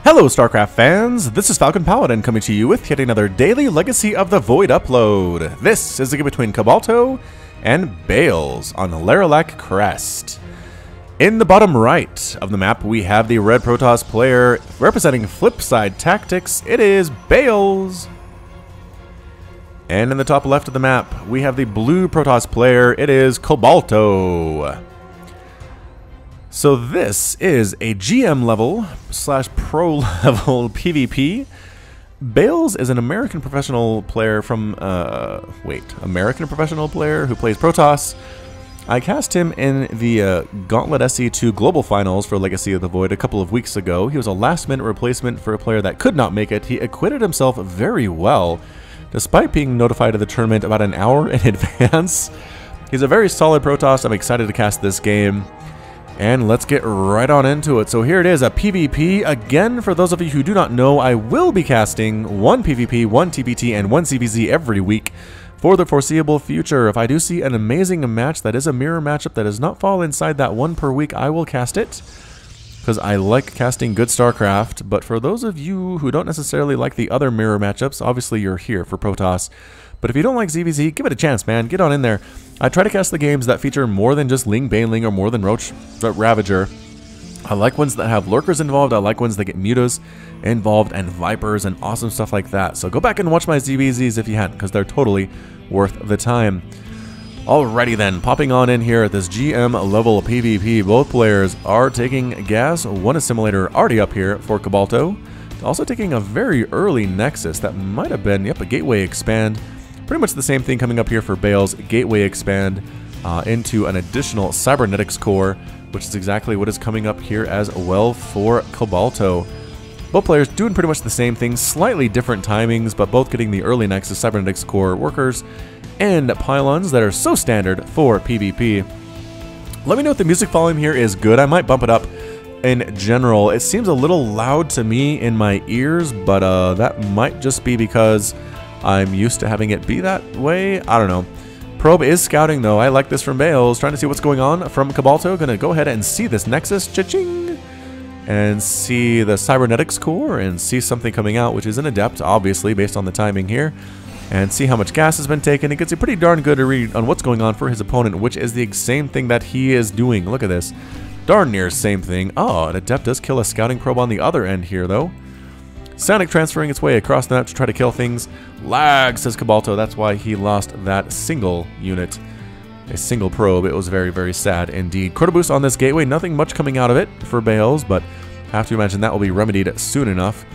Hello StarCraft fans, this is Falcon Paladin coming to you with yet another daily Legacy of the Void upload. This is the game between Kobalto and Bales on Laralac Crest. In the bottom right of the map we have the red Protoss player representing Flipside Tactics, it is Bales. And in the top left of the map we have the blue Protoss player, it is Kobalto. So this is a GM level / pro level PvP. Bales is an American professional player from, American professional player who plays Protoss. I cast him in the Gauntlet SC2 Global Finals for Legacy of the Void a couple of weeks ago. He was a last-minute replacement for a player that could not make it. He acquitted himself very well, despite being notified of the tournament about an hour in advance. He's a very solid Protoss. I'm excited to cast this game. And let's get right on into it. So here it is, a PvP. Again, for those of you who do not know, I will be casting one PvP, one TPT, and one CVZ every week for the foreseeable future. If I do see an amazing match that is a mirror matchup that does not fall inside that one per week, I will cast it, because I like casting good StarCraft. But for those of you who don't necessarily like the other mirror matchups, obviously you're here for Protoss. But if you don't like ZVZ, give it a chance, man. Get on in there. I try to cast the games that feature more than just Ling Baneling or more than Roach Ravager. I like ones that have Lurkers involved. I like ones that get Mutas involved and Vipers and awesome stuff like that. So go back and watch my ZVZs if you hadn't, because they're totally worth the time. Alrighty then, popping on in here at this GM level PvP. Both players are taking gas. One assimilator already up here for Kobalto. Also taking a very early Nexus that might have been, yep, a Gateway Expand. Pretty much the same thing coming up here for Bales, Gateway Expand into an additional Cybernetics core, which is exactly what is coming up here as well for Kobalto. Both players doing pretty much the same thing, slightly different timings, but both getting the early Nexus Cybernetics core workers and pylons that are so standard for PvP. Let me know if the music volume here is good. I might bump it up in general. It seems a little loud to me in my ears, but that might just be because I'm used to having it be that way. I don't know. Probe is scouting though. I like this from Bales. Trying to see what's going on from Kobalto. Gonna go ahead and see this Nexus. Cha-ching! And see the Cybernetics core and see something coming out, which is an Adept, obviously, based on the timing here. And see how much gas has been taken. It gets a pretty darn good read on what's going on for his opponent, which is the same thing that he is doing. Look at this. Darn near same thing. Oh, an Adept does kill a Scouting Probe on the other end here, though. Sonic transferring its way across the map to try to kill things. Lag, says Kobalto. That's why he lost that single unit. A single probe. It was very, very sad indeed. Chrono Boost on this gateway. Nothing much coming out of it for Bales, but have to imagine that will be remedied soon enough.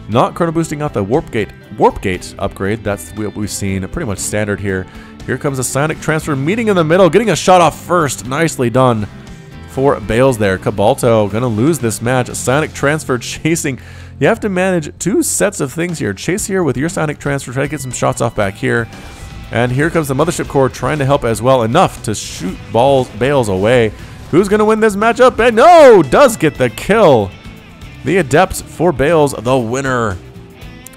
Not Chrono Boosting out the Warp Gate upgrade. That's what we've seen. Pretty much standard here. Here comes a Sonic transfer meeting in the middle. Getting a shot off first. Nicely done for Bales there. Kobalto gonna lose this match. Sonic transfer chasing. You have to manage two sets of things here. Chase here with your Sonic transfer, try to get some shots off back here. And here comes the Mothership Core trying to help as well. Enough to shoot Bales away. Who's going to win this matchup? And no! Does get the kill. The Adept for Bales, the winner.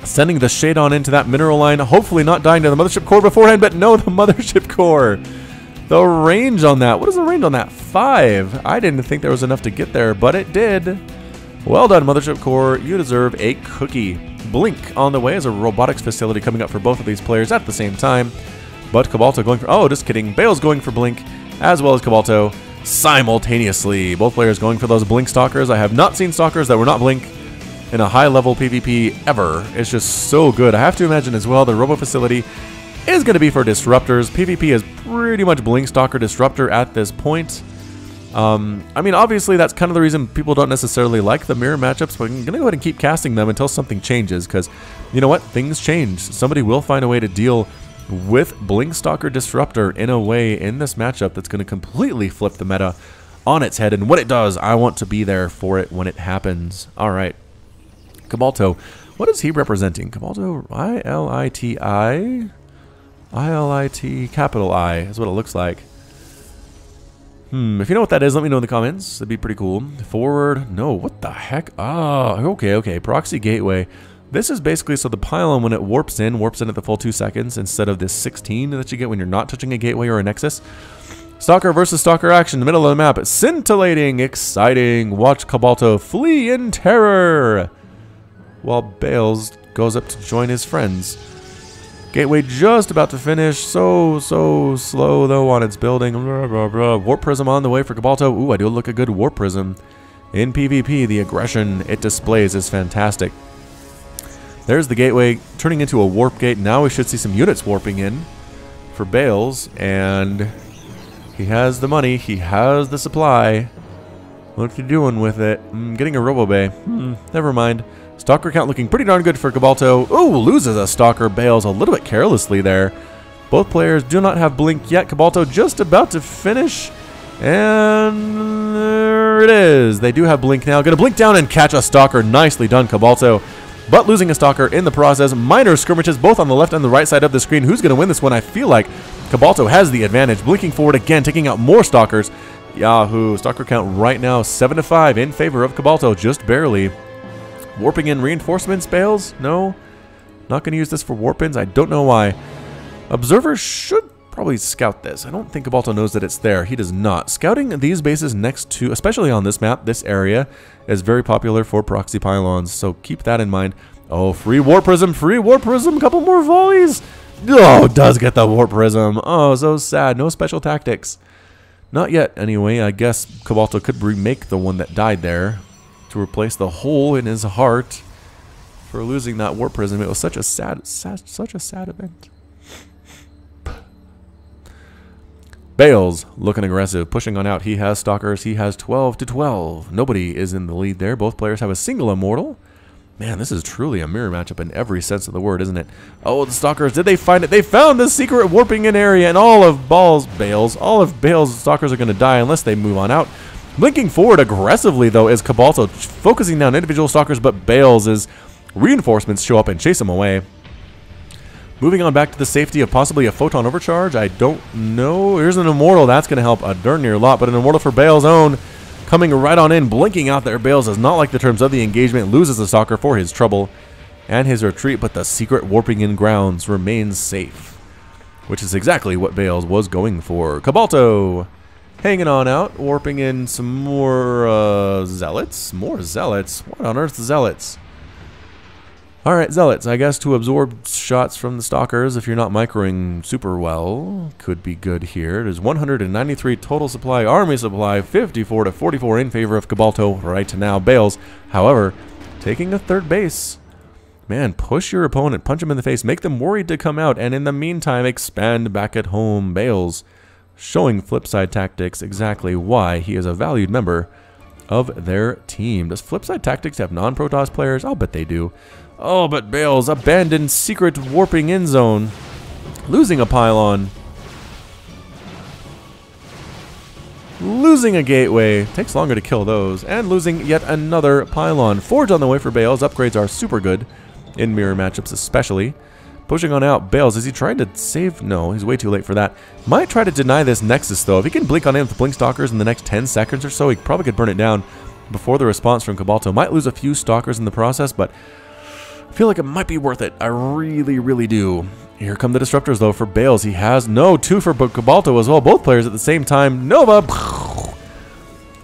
Sending the Shade on into that mineral line. Hopefully not dying to the Mothership Core beforehand, but no, the Mothership Core. The range on that. What is the range on that? 5. I didn't think there was enough to get there, but it did. Well done, Mothership Core. You deserve a cookie. Blink on the way as a robotics facility coming up for both of these players at the same time. But Kobalto going for... Oh, just kidding. Bales going for Blink, as well as Kobalto simultaneously. Both players going for those Blink Stalkers. I have not seen Stalkers that were not Blink in a high-level PvP ever. It's just so good. I have to imagine as well the Robo Facility is going to be for Disruptors. PvP is pretty much Blink Stalker Disruptor at this point. I mean, obviously, that's kind of the reason people don't necessarily like the mirror matchups, but I'm going to go ahead and keep casting them until something changes, because, you know what? Things change. Somebody will find a way to deal with Blink Stalker Disruptor in a way in this matchup that's going to completely flip the meta on its head, and when it does, I want to be there for it when it happens. All right. Kobalto. What is he representing? Kobalto, I-L-I-T-I? I-L-I-T, capital I, is what it looks like. If you know what that is, let me know in the comments. That'd be pretty cool. Forward. No, what the heck? Ah, okay. Proxy Gateway. This is basically so the pylon, when it warps in at the full 2 seconds instead of this 16 that you get when you're not touching a gateway or a nexus. Stalker versus Stalker action in the middle of the map. Scintillating, exciting. Watch Kobalto flee in terror. while Bales goes up to join his friends. Gateway just about to finish. So slow, though, on its building. Blah, blah, blah. Warp Prism on the way for Kobalto. Ooh, I do look a good Warp Prism. In PvP, the aggression it displays is fantastic. There's the Gateway turning into a Warp Gate. Now we should see some units warping in for Bales. And he has the money. He has the supply. What's he doing with it? Getting a Robo-Bay. Never mind. Stalker count looking pretty darn good for Kobalto. Ooh, loses a Stalker. Bales a little bit carelessly there. Both players do not have Blink yet. Kobalto just about to finish. And there it is. They do have Blink now. Gonna blink down and catch a Stalker. Nicely done, Kobalto. But losing a Stalker in the process. Minor skirmishes both on the left and the right side of the screen. Who's gonna win this one? I feel like Kobalto has the advantage. Blinking forward again, taking out more Stalkers. Yahoo. Stalker count right now 7-5 in favor of Kobalto. Just barely. Warping in reinforcements, Bales? No. Not going to use this for warp-ins. I don't know why. Observers should probably scout this. I don't think Kobalto knows that it's there. He does not. Scouting these bases next to, especially on this map, this area, is very popular for proxy pylons. So keep that in mind. Oh, free Warp Prism. Free Warp Prism. Couple more volleys. Oh, does get the Warp Prism. Oh, so sad. No special tactics. Not yet, anyway. I guess Kobalto could remake the one that died there to replace the hole in his heart for losing that Warp Prism. It was such a sad event. Bales looking aggressive, pushing on out. He has Stalkers. He has 12-12. Nobody is in the lead there. Both players have a single Immortal. Man, this is truly a mirror matchup in every sense of the word, isn't it? Oh, the Stalkers, did they find it? They found the secret warping in area, and all of Bales' Stalkers are going to die unless they move on out. Blinking forward aggressively, though, is Kobalto focusing down individual Stalkers, but Bales' reinforcements show up and chase him away. Moving on back to the safety of possibly a Photon Overcharge. I don't know. Here's an Immortal. That's going to help a darn near lot, but an Immortal for Bales' own. Coming right on in, blinking out there. Bales does not like the terms of the engagement, loses a Stalker for his trouble and his retreat, but the secret warping in grounds remains safe, which is exactly what Bales was going for. Kobalto hanging on out, warping in some more Zealots. More Zealots? What on earth Zealots? Alright, Zealots, I guess to absorb shots from the Stalkers if you're not microing super well could be good here. There's 193 total supply, army supply, 54-44 in favor of Kobalto right now. Bales, however, taking a third base. Man, push your opponent, punch him in the face, make them worried to come out, and in the meantime, expand back at home. Bales showing Flipside Tactics exactly why he is a valued member of their team. Does Flipside Tactics have non-Protoss players? I'll bet they do. Oh, but Bales abandoned secret warping in zone, losing a pylon, losing a gateway. Takes longer to kill those, and losing yet another pylon. Forge on the way for Bales. Upgrades are super good in mirror matchups, especially. Pushing on out. Bales, is he trying to save? No, he's way too late for that. Might try to deny this Nexus, though. If he can blink on him with Blink Stalkers in the next 10 seconds or so, he probably could burn it down before the response from Kobalto. Might lose a few Stalkers in the process, but I feel like it might be worth it. I really, really do. Here come the Disruptors, though, for Bales. He has two for Kobalto as well. Both players at the same time. Nova.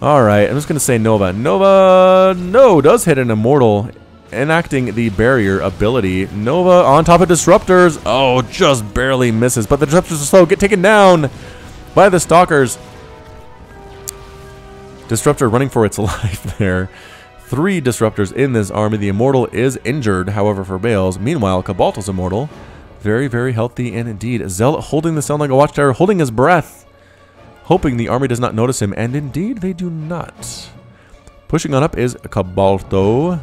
Alright, I'm just going to say Nova. Nova, no, does hit an Immortal, enacting the barrier ability. Nova on top of Disruptors. Oh, just barely misses. But the Disruptors are slow. Get taken down by the Stalkers. Disruptor running for its life there. 3 Disruptors in this army. The Immortal is injured, however, for Bales. Meanwhile, Kobalto's Immortal, very, very healthy and indeed. Zealot holding the sound like a watchtower, holding his breath, hoping the army does not notice him, and indeed they do not. Pushing on up is Kobalto.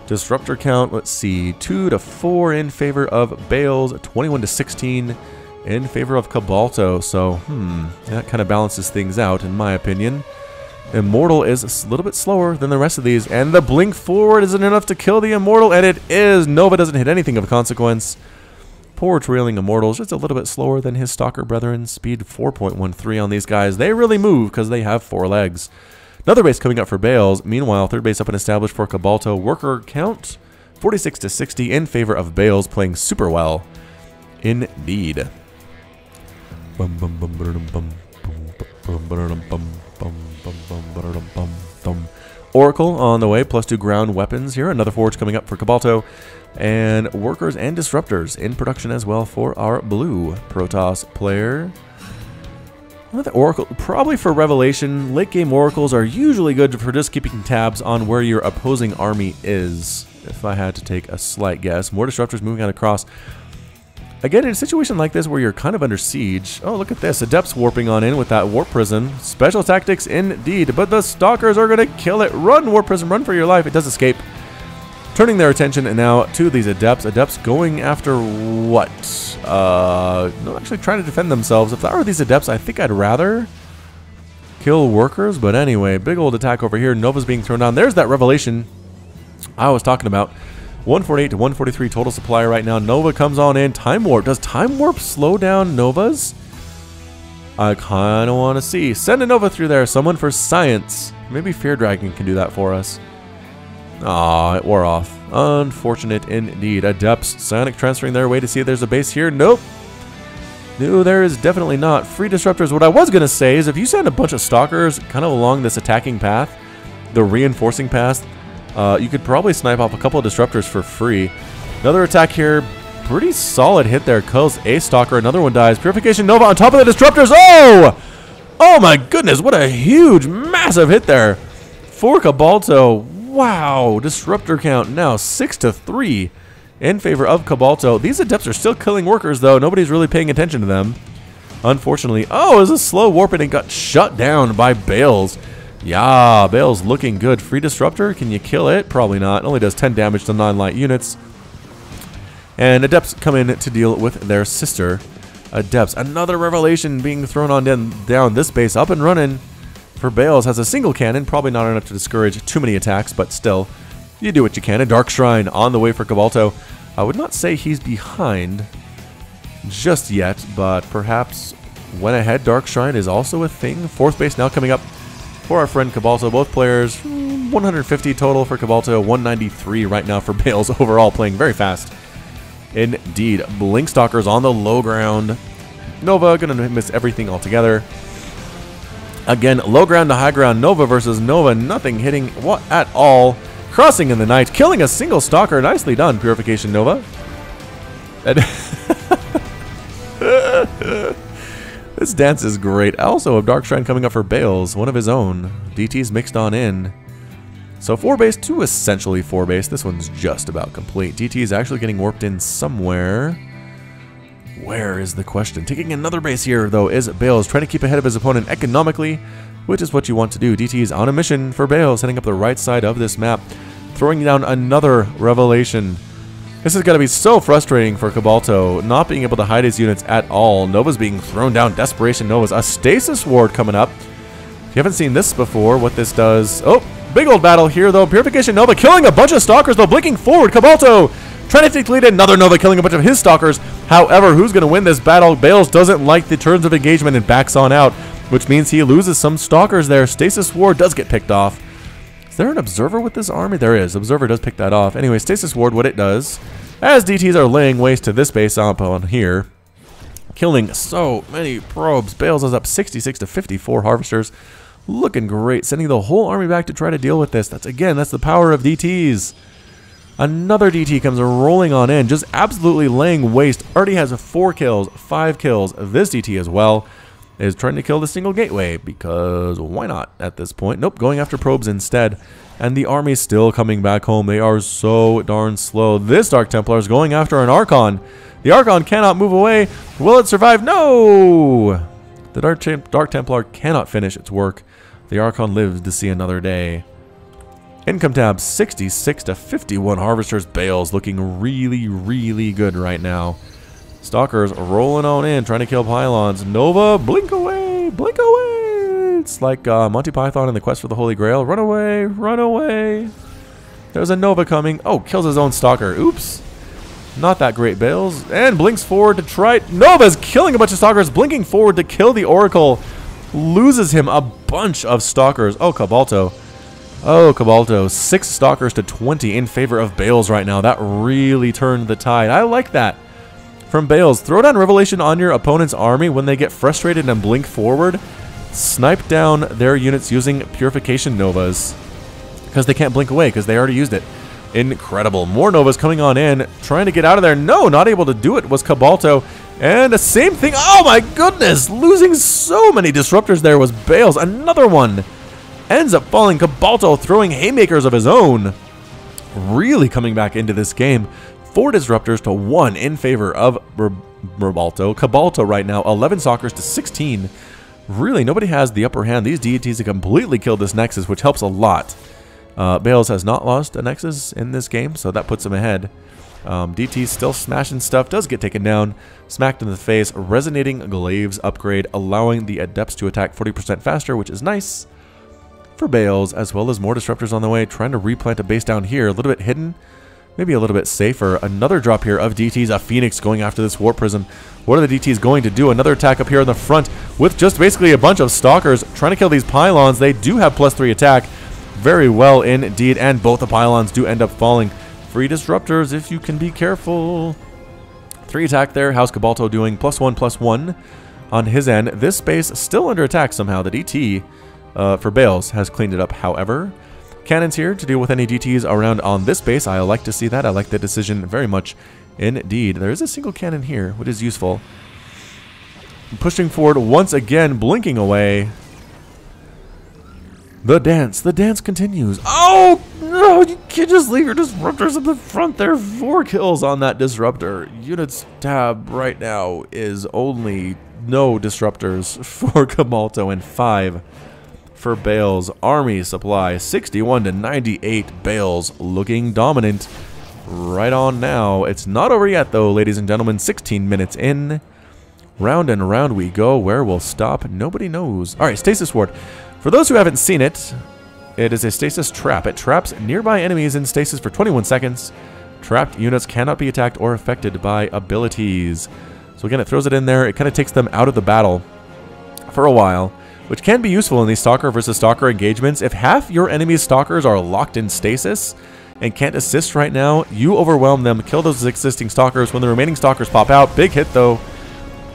Disruptor count, let's see, 2-4 in favor of Bales, 21-16 in favor of Kobalto. So, that kind of balances things out, in my opinion. Immortal is a little bit slower than the rest of these, and the blink forward isn't enough to kill the Immortal, and it is. Nova doesn't hit anything of consequence. Poor trailing Immortals, just a little bit slower than his Stalker brethren. Speed 4.13 on these guys. They really move because they have 4 legs. Another base coming up for Bales. Meanwhile, third base up and established for Kobalto. Worker count 46-60 in favor of Bales, playing super well indeed. Oracle on the way, +2 ground weapons here. Another Forge coming up for Kobalto. And Workers and Disruptors in production as well for our blue Protoss player. The Oracle, probably for Revelation. Late game Oracles are usually good for just keeping tabs on where your opposing army is, if I had to take a slight guess. More Disruptors moving on across. Again, in a situation like this where you're kind of under siege. Oh, look at this. Adepts warping on in with that Warp Prism. Special tactics indeed, but the Stalkers are going to kill it. Run, Warp Prism, run for your life. It does escape. Turning their attention now to these Adepts. Adepts going after what? No, actually trying to defend themselves. If I were these Adepts, I think I'd rather kill Workers. But anyway, big old attack over here. Nova's being thrown down. There's that Revelation I was talking about. 148 to 143 total supply right now. Nova comes on in. Time Warp. Does Time Warp slow down Novas? I kind of want to see. Send a Nova through there. Someone for science. Maybe Fear Dragon can do that for us. Aw, it wore off. Unfortunate indeed. Adepts. Psionic transferring their way to see if there's a base here. Nope. No, there is definitely not. Free Disruptors. What I was going to say is if you send a bunch of Stalkers kind of along this attacking path, the reinforcing path, you could probably snipe off a couple of Disruptors for free. Another attack here. Pretty solid hit there. Kills a Stalker. Another one dies. Purification Nova on top of the Disruptors. Oh! Oh my goodness. What a huge, massive hit there for Kobalto. Wow. Disruptor count now 6 to 3 in favor of Kobalto. These Adepts are still killing Workers, though. Nobody's really paying attention to them, unfortunately. Oh, it was a slow warp and it got shut down by Bales. Yeah, Bale's looking good. Free Disruptor, can you kill it? Probably not. It only does 10 damage to non-light units. And Adepts come in to deal with their sister Adepts. Another Revelation being thrown on down this base. Up and running for Bales. Has a single cannon. Probably not enough to discourage too many attacks, but still, you do what you can. A Dark Shrine on the way for Kobalto. I would not say he's behind just yet, but perhaps went ahead. Dark Shrine is also a thing. Fourth base now coming up for our friend Kobalto. Both players, 150 total for Kobalto, 193 right now for Bales. Overall, playing very fast indeed. Blink Stalkers on the low ground. Nova gonna miss everything altogether. Again, low ground to high ground. Nova versus Nova. Nothing hitting what at all. Crossing in the night, killing a single Stalker. Nicely done, Purification Nova. And this dance is great. Also, a Dark Shrine coming up for Bales, one of his own. DT's mixed on in. So 4 base to essentially 4 base. This one's just about complete. DT is actually getting warped in somewhere. Where is the question? Taking another base here, though, is Bales. Trying to keep ahead of his opponent economically, which is what you want to do. DT is on a mission for Bales, heading up the right side of this map. Throwing down another Revelation. This is going to be so frustrating for Kobalto, not being able to hide his units at all. Nova's being thrown down. Desperation Nova's. A Stasis Ward coming up. If you haven't seen this before, what this does... Oh, big old battle here, though. Purification Nova killing a bunch of Stalkers, though. Blinking forward. Kobalto trying to take the lead. Another Nova killing a bunch of his Stalkers. However, who's going to win this battle? Bales doesn't like the terms of engagement and backs on out, which means he loses some Stalkers there. Stasis Ward does get picked off. Is there an Observer with this army? There is. Observer does pick that off. Anyway, Stasis Ward, what it does, as DTs are laying waste to this base up on here, killing so many probes. Bales is up 66 to 54 Harvesters. Looking great. Sending the whole army back to try to deal with this. That's the power of DTs. Another DT comes rolling on in, just absolutely laying waste. Already has 4 kills, 5 kills. This DT as well is trying to kill the single gateway, because why not at this point? Nope, going after probes instead. And the army's still coming back home. They are so darn slow. This Dark Templar is going after an Archon. The Archon cannot move away. Will it survive? No! The Dark Templar cannot finish its work. The Archon lives to see another day. Income tab 66 to 51 Harvesters. Bales looking really, really good right now. Stalkers rolling on in, trying to kill pylons. Nova, blink away, blink away. It's like Monty Python in the Quest for the Holy Grail. Run away, run away. There's a Nova coming. Oh, kills his own Stalker. Oops. Not that great, Bales. And blinks forward to try. Nova's killing a bunch of Stalkers, blinking forward to kill the Oracle. Loses him a bunch of Stalkers. Oh, Kobalto. Oh, Kobalto. 6 Stalkers to 20 in favor of Bales right now. That really turned the tide. I like that. From Bales, throw down Revelation on your opponent's army when they get frustrated and blink forward. Snipe down their units using Purification Novas. because they can't blink away because they already used it. Incredible. More Novas coming on in, trying to get out of there. No, not able to do it was Kobalto. And the same thing. Oh my goodness. Losing so many disruptors there was Bales. Another one. Ends up falling. Kobalto throwing haymakers of his own. Really coming back into this game. 4 disruptors to 1 in favor of Kobalto. Kobalto right now, 11 stalkers to 16. Really, nobody has the upper hand. These deities have completely killed this Nexus, which helps a lot. Bales has not lost a Nexus in this game, so that puts him ahead. DT's still smashing stuff, does get taken down, smacked in the face, resonating glaives upgrade, allowing the adepts to attack 40% faster, which is nice for Bales, as well as more disruptors on the way, trying to replant a base down here, a little bit hidden, maybe a little bit safer. Another drop here of DTs, a Phoenix going after this Warp Prism. What are the DTs going to do? Another attack up here in the front with just basically a bunch of stalkers trying to kill these pylons. They do have +3 attack. Very well indeed, and both the pylons do end up falling. Free disruptors if you can be careful. 3 attack there. How's Kobalto doing? +1/+1 on his end. This space still under attack somehow. The DT for Bales has cleaned it up, however. Cannons here to deal with any DTs around on this base. I like to see that. I like the decision very much indeed. There is a single cannon here, which is useful. Pushing forward once again, blinking away. The dance continues. Oh, no, you can't just leave your disruptors at the front there. 4 kills on that disruptor. Units tab right now is only no disruptors for Kobalto and 5 for Bales. Army supply 61 to 98. Bales looking dominant right on now. It's not over yet though, ladies and gentlemen. 16 minutes in. Round and round we go. Where we'll stop, nobody knows. All right, Stasis Ward. For those who haven't seen it, it is a stasis trap. It traps nearby enemies in stasis for 21 seconds. Trapped units cannot be attacked or affected by abilities. So again, it throws it in there. It kind of takes them out of the battle for a while, which can be useful in these stalker versus stalker engagements. If half your enemy's stalkers are locked in stasis and can't assist right now, you overwhelm them, kill those existing stalkers. When the remaining stalkers pop out, big hit though,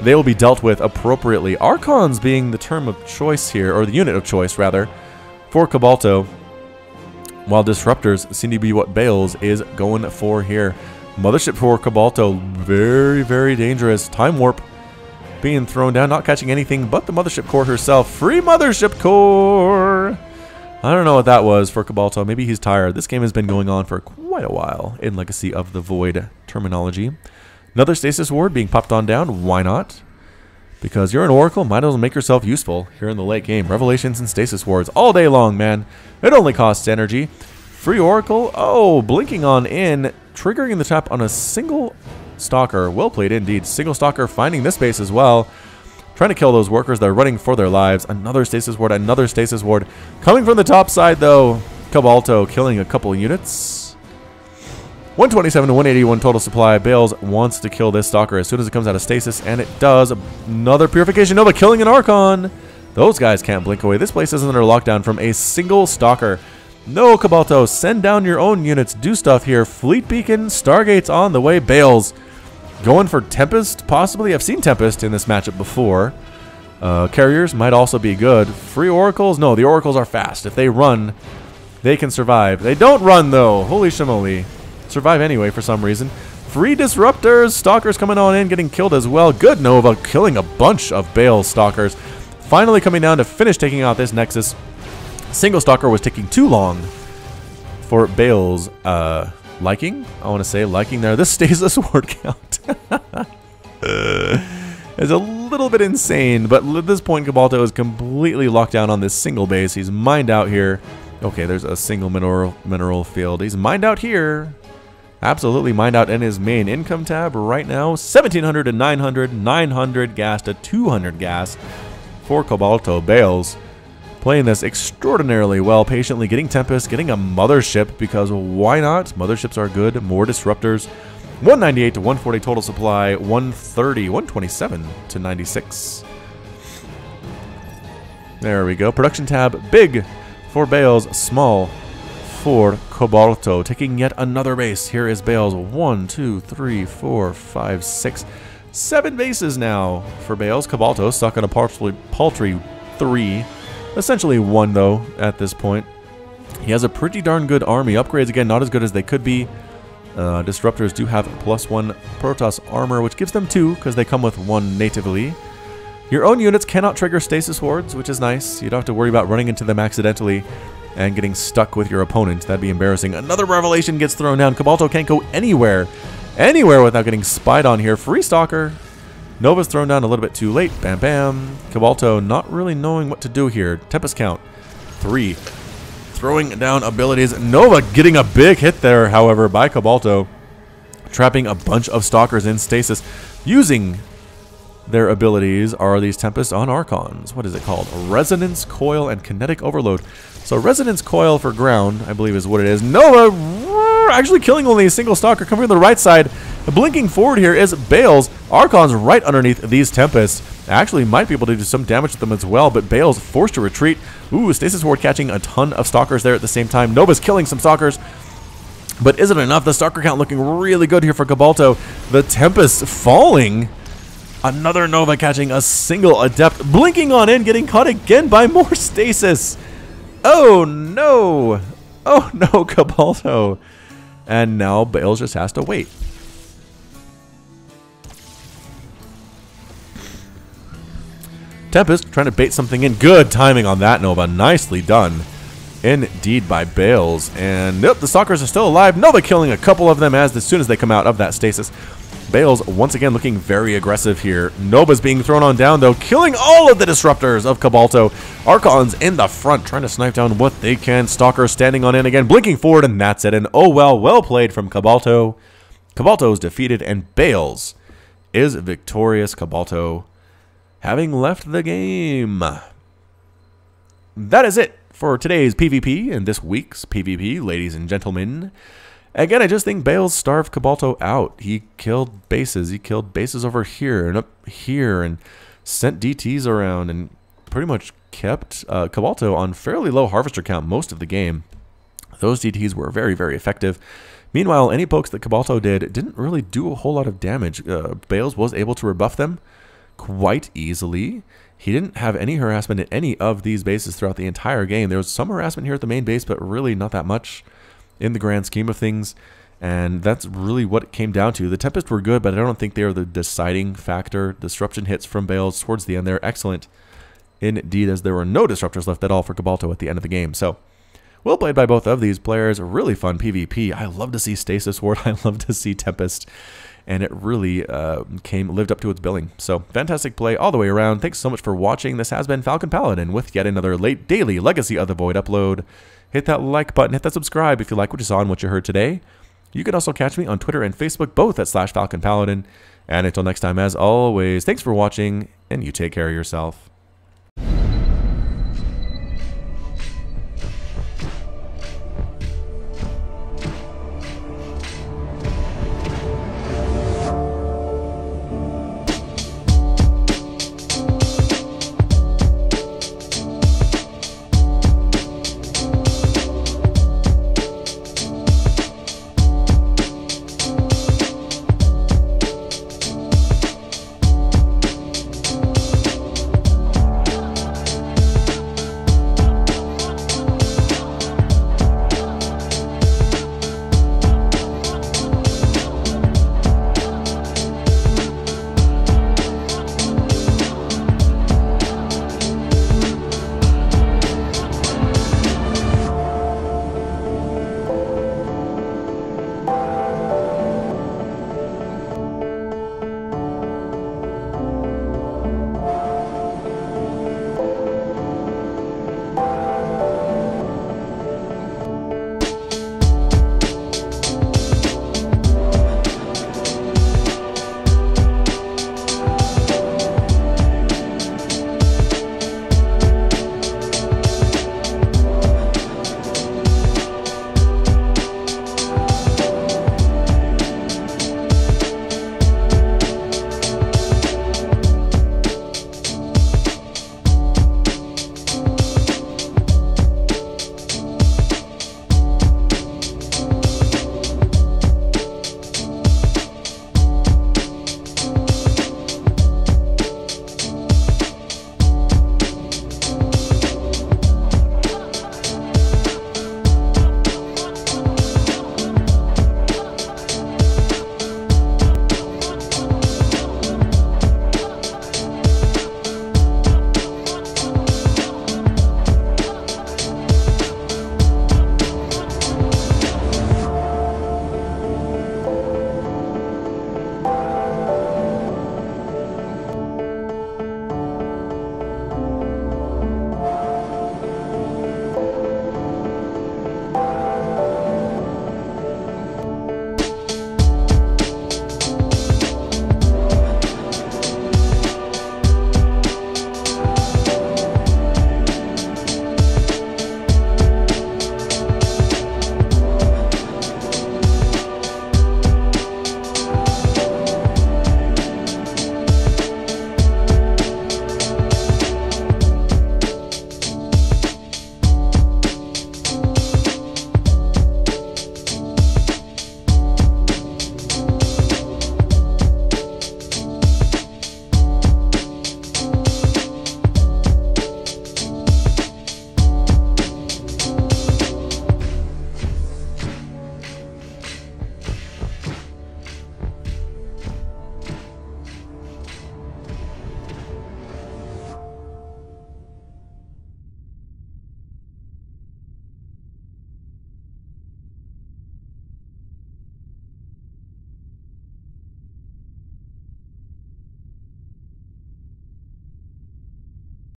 they will be dealt with appropriately. Archons being the term of choice here, or the unit of choice rather, for Kobalto, while disruptors seem to be what Bales is going for here. Mothership for Kobalto, very, very dangerous. Time Warp being thrown down, not catching anything but the Mothership Core herself. Free Mothership Core! I don't know what that was for Kobalto. Maybe he's tired. This game has been going on for quite a while in Legacy of the Void terminology. Another Stasis Ward being popped on down. Why not? Because you're an Oracle, might as well make yourself useful here in the late game. Revelations and Stasis Wards all day long, man. It only costs energy. Free Oracle. Oh, blinking on in. Triggering the trap on a single Stalker. Well played indeed. Single Stalker finding this base as well. Trying to kill those workers. They're running for their lives. Another Stasis Ward. Another Stasis Ward. Coming from the top side, though. Kobalto killing a couple units. 127 to 181 total supply. Bales wants to kill this Stalker as soon as it comes out of stasis, and it does. Another Purification Nova killing an Archon. Those guys can't blink away. This place is under lockdown from a single Stalker. No, Kobalto, send down your own units. Do stuff here. Fleet Beacon, Stargates on the way. Bales going for Tempest, possibly. I've seen Tempest in this matchup before. Carriers might also be good. Free Oracles? No, the Oracles are fast. If they run, they can survive. They don't run, though. Holy shimoli. Survive anyway for some reason. Free Disruptors. Stalkers coming on in, getting killed as well. Good Nova, killing a bunch of Bale Stalkers. Finally coming down to finish taking out this Nexus. Single Stalker was taking too long for Bale's liking. I want to say liking there. This Stasis Ward count is a little bit insane, but at this point Kobalto is completely locked down on this single base. He's mined out here. Okay, there's a single mineral field. He's mined out here. Absolutely mined out in his main income tab right now. 1700 to 900, 900 gas to 200 gas for Kobalto. Bales playing this extraordinarily well, patiently getting Tempest, getting a Mothership, because why not? Motherships are good. More Disruptors. 198 to 140 total supply. 130, 127 to 96. There we go. Production tab big for Bales, small for Kobalto. Taking yet another base. Here is Bales. 1, 2, 3, 4, 5, 6, 7 bases now for Bales. Kobalto stuck on a paltry 3. Essentially 1 though at this point. He has a pretty darn good army. Upgrades, again, not as good as they could be. Disruptors do have +1 Protoss armor, which gives them 2 because they come with 1 natively. Your own units cannot trigger Stasis wards, which is nice. You don't have to worry about running into them accidentally and getting stuck with your opponent. That'd be embarrassing. Another Revelation gets thrown down. Kobalto can't go anywhere without getting spied on here. Free Stalker. Nova's thrown down a little bit too late. Bam, bam. Kobalto not really knowing what to do here. Tempest count 3. Throwing down abilities. Nova getting a big hit there, however, by Kobalto. Trapping a bunch of Stalkers in stasis. Using their abilities are these Tempests on Archons. What is it called? Resonance Coil and Kinetic Overload. So Resonance Coil for ground, I believe is what it is. Nova actually killing only a single Stalker. Coming from the right side. Blinking forward here is Bales. Archons right underneath these Tempests. Actually might be able to do some damage to them as well, but Bales forced to retreat. Ooh, Stasis Ward catching a ton of Stalkers there at the same time. Nova's killing some Stalkers. But is it enough? The Stalker count looking really good here for Kobalto. The Tempest falling. Another Nova catching a single Adept. Blinking on in, getting caught again by more Stasis. Oh no. Oh no, Kobalto. And now Bales just has to wait. Tempest trying to bait something in. Good timing on that, Nova. Nicely done. Indeed by Bales. And nope, the Stalkers are still alive. Nova killing a couple of them as soon as they come out of that stasis. Bales once again looking very aggressive here. Nova's being thrown on down though, killing all of the disruptors of Kobalto. Archons in the front trying to snipe down what they can. Stalkers standing on in again, blinking forward, and that's it. And oh well played from Kobalto. Kobalto is defeated and Bales is victorious. Kobalto having left the game. That is it for today's PvP and this week's PvP, ladies and gentlemen. Again, I just think Bales starved Kobalto out. He killed bases. He killed bases over here and up here and sent DTs around and pretty much kept Kobalto on fairly low harvester count most of the game. Those DTs were very, very effective. Meanwhile, any pokes that Kobalto did didn't really do a whole lot of damage. Bales was able to rebuff them quite easily. He didn't have any harassment at any of these bases throughout the entire game. There was some harassment here at the main base, but really not that much in the grand scheme of things. And that's really what it came down to. The Tempests were good, but I don't think they were the deciding factor. Disruption hits from Bales towards the end there. Excellent indeed, as there were no disruptors left at all for Kobalto at the end of the game. So, well played by both of these players. Really fun PvP. I love to see Stasis Ward. I love to see Tempest. And it really lived up to its billing. So, fantastic play all the way around. Thanks so much for watching. This has been Falcon Paladin with yet another late daily Legacy of the Void upload. Hit that like button, hit that subscribe if you like what you saw and what you heard today. You can also catch me on Twitter and Facebook, both at /FalconPaladin. And until next time, as always, thanks for watching, and you take care of yourself.